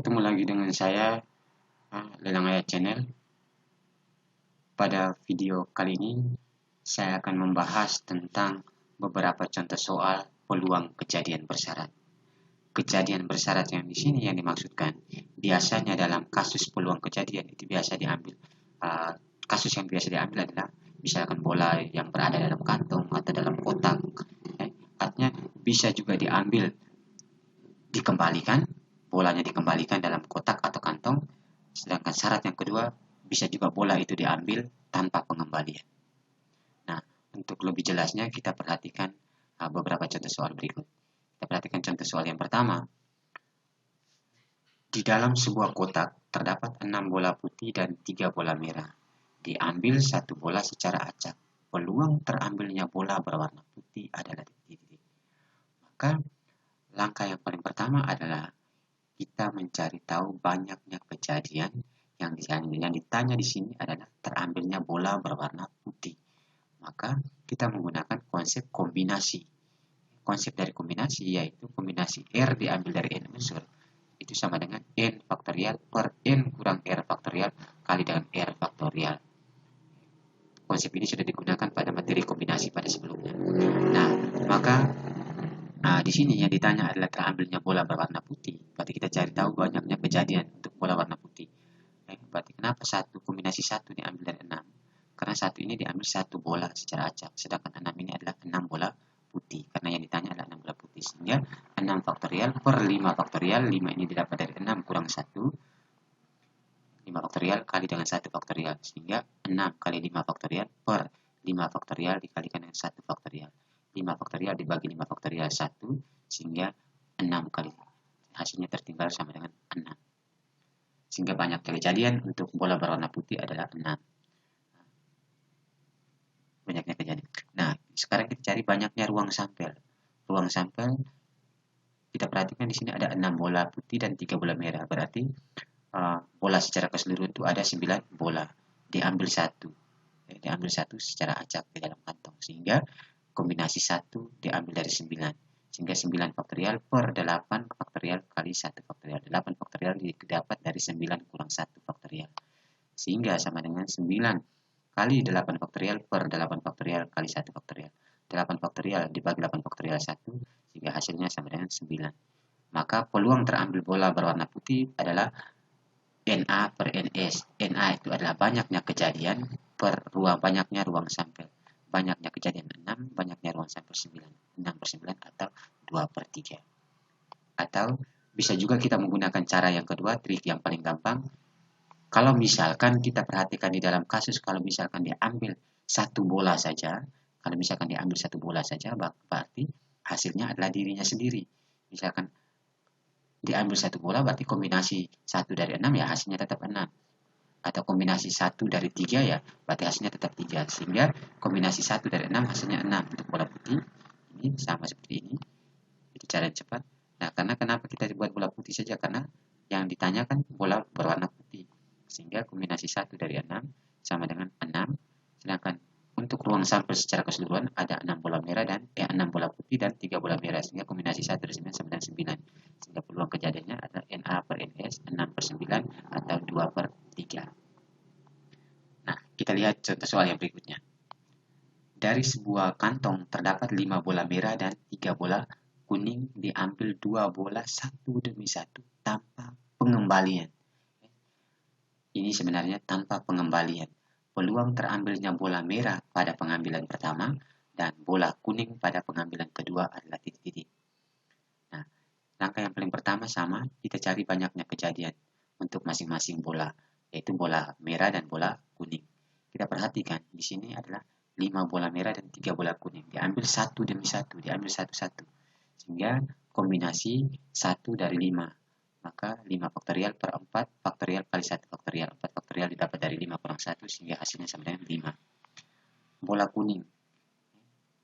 Ketemu lagi dengan saya, Lelang Ayat Channel. Pada video kali ini, saya akan membahas tentang beberapa contoh soal peluang kejadian bersyarat. Kejadian bersyarat yang di sini yang dimaksudkan, biasanya dalam kasus peluang kejadian itu biasa diambil, kasus yang biasa diambil adalah misalkan bola yang berada dalam kantong atau dalam kotak. Artinya bisa juga dikembalikan, bolanya dikembalikan dalam kotak atau kantong. Sedangkan syarat yang kedua, bisa juga bola itu diambil tanpa pengembalian. Nah, untuk lebih jelasnya kita perhatikan beberapa contoh soal berikut. Kita perhatikan contoh soal yang pertama. Di dalam sebuah kotak terdapat 6 bola putih dan 3 bola merah. Diambil satu bola secara acak. Peluang terambilnya bola berwarna putih adalah titik-titik. Maka langkah yang paling pertama adalah kita mencari tahu banyaknya kejadian yang ditanya di sini adalah terambilnya bola berwarna putih. Maka kita menggunakan konsep kombinasi. Konsep dari kombinasi yaitu kombinasi R diambil dari N unsur. Itu sama dengan N faktorial per N kurang R faktorial kali dengan R faktorial. Konsep ini sudah digunakan pada materi kombinasi pada sebelumnya. Nah, maka di sini yang ditanya adalah terambilnya bola berwarna putih. Berarti kita cari tahu banyaknya kejadian untuk bola warna putih. Berarti kenapa kombinasi 1 diambil dari 6? Karena 1 ini diambil 1 bola secara acak. Sedangkan 6 ini adalah 6 bola putih. Karena yang ditanya adalah 6 bola putih. Sehingga 6 faktorial per 5 faktorial. 5 ini didapat dari 6 kurang 1. 5 faktorial kali dengan 1 faktorial. Sehingga 6 kali 5 faktorial per 5 faktorial dikalikan dengan 1 faktorial. 5 faktorial dibagi 5 faktorial 1, sehingga 6 kali. Hasilnya tertinggal sama dengan 6. Sehingga banyak kejadian untuk bola berwarna putih adalah 6. Banyaknya kejadian. Nah, sekarang kita cari banyaknya ruang sampel. Ruang sampel, kita perhatikan di sini ada 6 bola putih dan 3 bola merah. Berarti bola secara keseluruhan itu ada 9 bola. Diambil 1. Diambil 1 secara acak di dalam kantong. Sehingga kombinasi 1 diambil dari 9. Sehingga 9 faktorial per 8 faktorial kali 1 faktorial. 8 faktorial didapat dari 9 kurang 1 faktorial. Sehingga sama dengan 9 kali 8 faktorial per 8 faktorial kali 1 faktorial. 8 faktorial dibagi 8 faktorial 1, sehingga hasilnya sama dengan 9. Maka peluang terambil bola berwarna putih adalah NA per NS. NA itu adalah banyaknya kejadian per banyaknya ruang sampel. Banyaknya kejadian 6, banyaknya ruang sampel 9. 6 per 9 atau 2 per 3. Atau bisa juga kita menggunakan cara yang kedua, trik yang paling gampang. Kalau misalkan kita perhatikan di dalam kasus, kalau misalkan diambil satu bola saja, berarti hasilnya adalah dirinya sendiri. Misalkan diambil satu bola, berarti kombinasi 1 dari 6 ya hasilnya tetap 6. Atau kombinasi 1 dari 3 ya, berarti hasilnya tetap 3. Sehingga kombinasi 1 dari 6 hasilnya 6 untuk bola putih. Ini sama seperti ini. Itu cara yang cepat. Nah, karena kenapa kita buat bola putih saja? Karena yang ditanyakan bola berwarna putih. Sehingga kombinasi 1 dari 6 sama dengan 6. Sedangkan untuk ruang sampel secara keseluruhan ada 6 bola merah dan 6 bola putih dan 3 bola merah. Sehingga kombinasi 1 dari 9 sama dengan 9. Sehingga peluang kejadiannya adalah NA per NS 6 per 9 atau 2 per 3. Nah, kita lihat contoh soal yang berikutnya. Dari sebuah kantong terdapat 5 bola merah dan 3 bola kuning. Diambil 2 bola satu demi satu tanpa pengembalian. Ini sebenarnya tanpa pengembalian. Peluang terambilnya bola merah pada pengambilan pertama dan bola kuning pada pengambilan kedua adalah titik-titik. Nah, langkah yang paling pertama sama, kita cari banyaknya kejadian untuk masing-masing bola, yaitu bola merah dan bola kuning. Kita perhatikan di sini adalah 5 bola merah dan 3 bola kuning. Diambil satu demi satu, diambil satu-satu. Sehingga kombinasi 1 dari 5. Maka 5 faktorial per 4 faktorial kali 1 faktorial. 4 faktorial didapat dari 5 kurang 1, sehingga hasilnya sama dengan 5. Bola kuning.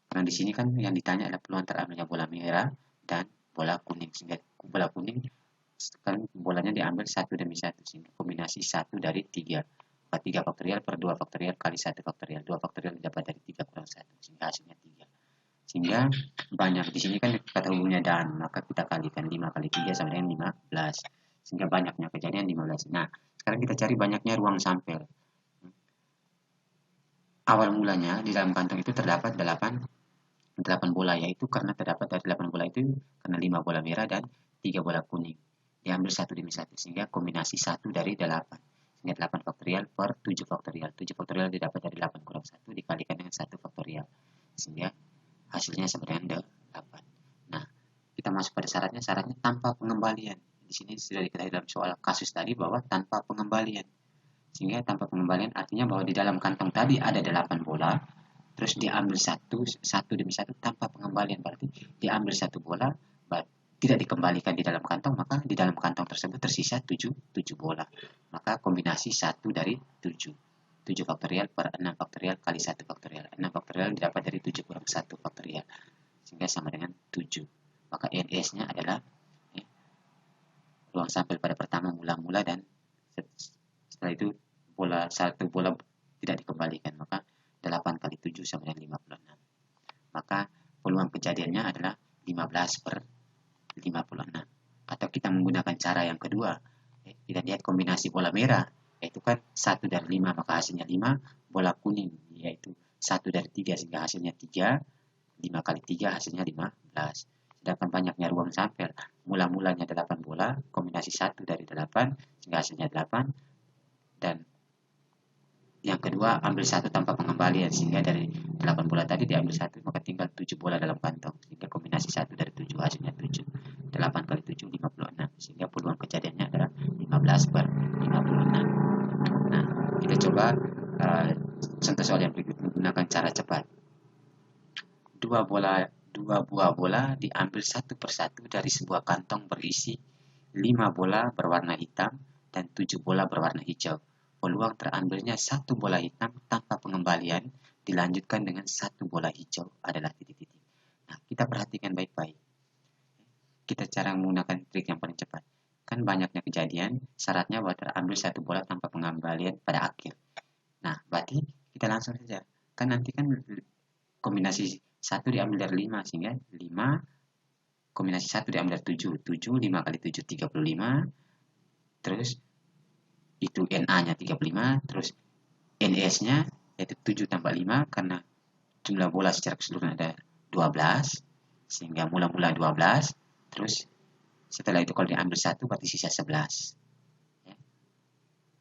Karena di sini kan yang ditanya adalah peluang terambilnya bola merah dan bola kuning. Sehingga bola kuning, sekarang bolanya diambil 1 demi 1. Sehingga kombinasi 1 dari 3. 3 faktorial per 2 faktorial kali 1 faktorial. 2 faktorial didapat dari 3 kurang 1. Sehingga hasilnya 3. Sehingga banyak. Di sini kan kata umumnya dan. Maka kita kalikan 5 kali 3 sama dengan 15. sehingga banyaknya kejadian 15. Nah, sekarang kita cari banyaknya ruang sampel. Awal mulanya di dalam kantong itu terdapat 8 bola, yaitu karena terdapat dari 8 bola itu karena 5 bola merah dan 3 bola kuning. Diambil satu demi satu sehingga kombinasi 1 dari 8. Sehingga 8 faktorial per 7 faktorial. 7 faktorial didapat dari 8 kurang 1 dikalikan dengan 1 faktorial. Sehingga hasilnya sama dengan 8. Nah, kita masuk pada syaratnya tanpa pengembalian. Di sini sudah diketahui dalam soal kasus tadi bahwa tanpa pengembalian. Sehingga tanpa pengembalian artinya bahwa di dalam kantong tadi ada 8 bola, terus diambil satu demi satu tanpa pengembalian, berarti diambil satu bola tidak dikembalikan di dalam kantong, maka di dalam kantong tersebut tersisa 7 bola. Maka kombinasi 1 dari 7 faktorial per 6 faktorial kali 1 faktorial. 6 faktorial didapat dari 7 kurang 1 faktorial, sehingga sama dengan 7. Maka NS-nya adalah ruang sampel pada pertama mula-mula, dan setelah itu satu bola tidak dikembalikan, maka 8 kali 7 sama dengan 56. Maka peluang kejadiannya adalah 15 per 56. Atau kita menggunakan cara yang kedua, kita lihat kombinasi bola merah, yaitu kan 1 dari 5, maka hasilnya 5, bola kuning yaitu 1 dari 3 sehingga hasilnya 3, 5 kali 3 hasilnya 15. Sedangkan banyaknya ruang sampel, mula-mulanya 8 bola, kombinasi 1 dari 8 sehingga hasilnya 8, dan yang kedua ambil 1 tanpa pengembalian sehingga dari 8 bola tadi diambil 1, maka tinggal 7 bola dalam kantong sehingga kombinasi 1 dari 7 hasilnya 7. 8 kali 7 56 sehingga peluang kejadiannya adalah 15 per 56. Nah, kita coba contoh soal yang berikut menggunakan cara cepat. Dua buah bola diambil satu persatu dari sebuah kantong berisi 5 bola berwarna hitam dan 7 bola berwarna hijau. Peluang terambilnya 1 bola hitam tanpa pengembalian dilanjutkan dengan 1 bola hijau adalah titik-titik. Nah, kita perhatikan baik-baik. Kita cara menggunakan trik yang paling cepat. Kan banyaknya kejadian, syaratnya bahwa terambil 1 bola tanpa pengembalian pada akhir. Nah, berarti kita langsung saja. Kan nanti kan kombinasi 1 diambil dari 5, sehingga 5 kombinasi 1 diambil dari 7. 7, 5 kali 7, 35. Terus itu NA-nya 35, terus NS-nya yaitu 7 tambah 5 karena jumlah bola secara keseluruhan ada 12, sehingga mula-mula 12, terus setelah itu kalau diambil 1 berarti sisa 11. Ya.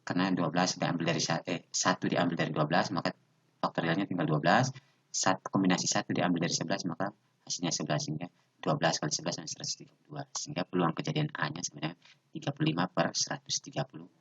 Karena 12 diambil dari 1 diambil dari 12, maka faktorialnya tinggal 12. Kombinasi 1 diambil dari 11, maka hasilnya 11, sehingga 12 kali 11 sama 132. Sehingga peluang kejadian A-nya sebenarnya 35 per 132.